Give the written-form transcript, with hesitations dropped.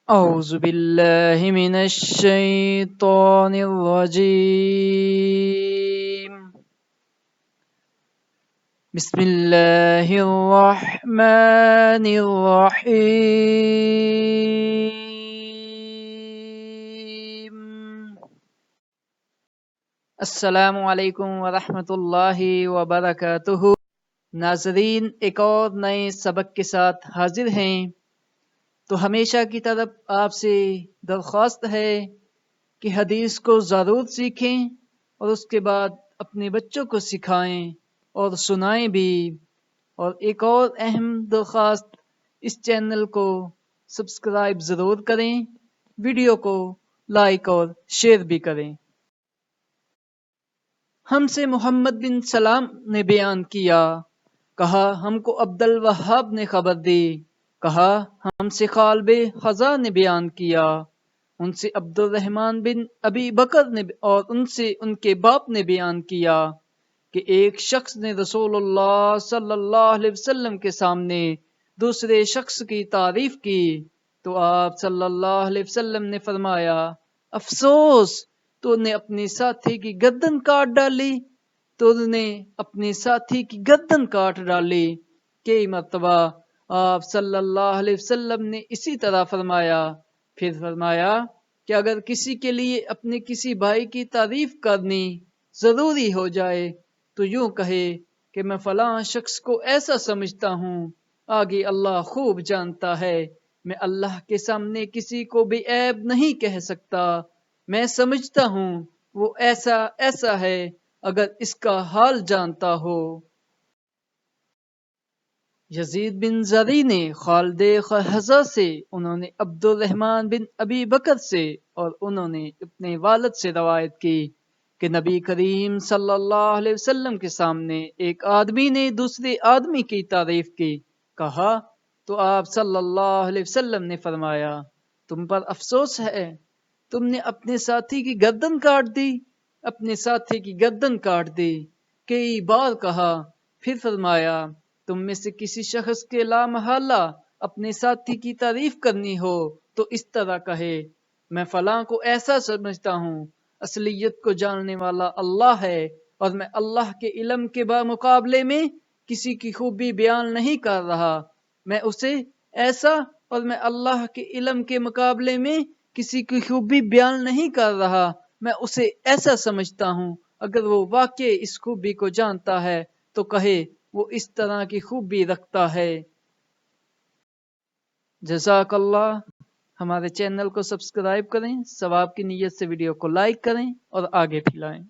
أعوذ بالله من الشيطان الرجيم بسم الله الرحمن الرحيم السلام علیکم ورحمۃ اللہ وبرکاتہ۔ ناظرین، ایک اور نئے سبق کے ساتھ حاضر ہیں۔ تو ہمیشہ کی طرف آپ سے درخواست ہے کہ حدیث کو ضرور سیکھیں اور اس کے بعد اپنے بچوں کو سکھائیں اور سنائیں بھی۔ اور ایک اور اہم درخواست، اس چینل کو سبسکرائب ضرور کریں، ویڈیو کو لائک اور شیئر بھی کریں۔ ہم سے محمد بن سلام نے بیان کیا، کہا ہم کو عبد الوہاب نے خبر دی، کہا ہم سے خالب خزاں نے بیان کیا، ان سے عبد الرحمن بن ابی بکر نے اور ان سے ان کے باپ نے بیان کیا کہ ایک شخص نے رسول اللہ صلی اللہ علیہ وسلم کے سامنے دوسرے شخص کی تعریف کی تو آپ صلی اللہ علیہ وسلم نے فرمایا، افسوس تو نے اپنے ساتھی کی گردن کاٹ ڈالی، تو نے اپنے ساتھی کی گردن کاٹ ڈالی۔ کئی مرتبہ آپ صلی اللہ علیہ وسلم نے اسی طرح فرمایا۔ پھر فرمایا کہ اگر کسی کے لیے اپنے کسی بھائی کی تعریف کرنی ضروری ہو جائے تو یوں کہے کہ میں فلاں شخص کو ایسا سمجھتا ہوں، آگے اللہ خوب جانتا ہے، میں اللہ کے سامنے کسی کو بھی عیب نہیں کہہ سکتا، میں سمجھتا ہوں وہ ایسا ایسا ہے اگر اس کا حال جانتا ہو۔ یزید بن زری نے خالد خزاں سے، انہوں نے عبد الرحمن بن ابی بکر سے اور انہوں نے اپنے والد سے روایت کی کہ نبی کریم صلی اللہ علیہ وسلم کے سامنے ایک آدمی نے دوسرے آدمی کی تعریف کی، کہا تو آپ صلی اللہ علیہ وسلم نے فرمایا، تم پر افسوس ہے، تم نے اپنے ساتھی کی گردن کاٹ دی، اپنے ساتھی کی گردن کاٹ دی۔ کئی بار کہا، پھر فرمایا، تم میں سے کسی شخص کے لا محالہ اپنے ساتھی کی تعریف کرنی ہو تو اس طرح کہے، میں فلاں کو ایسا سمجھتا ہوں، اصلیت کو جاننے والا اللہ ہے اور میں اللہ کے علم کے مقابلے میں کسی کی خوبی بیان نہیں کر رہا، میں اسے ایسا، اور میں اللہ کے علم کے مقابلے میں کسی کی خوبی بیان نہیں کر رہا، میں اسے ایسا سمجھتا ہوں، اگر وہ واقع اس خوبی کو جانتا ہے تو کہے وہ اس طرح کی خوبی رکھتا ہے۔ جزاک اللہ۔ ہمارے چینل کو سبسکرائب کریں، ثواب کی نیت سے ویڈیو کو لائک کریں اور آگے پھیلائیں۔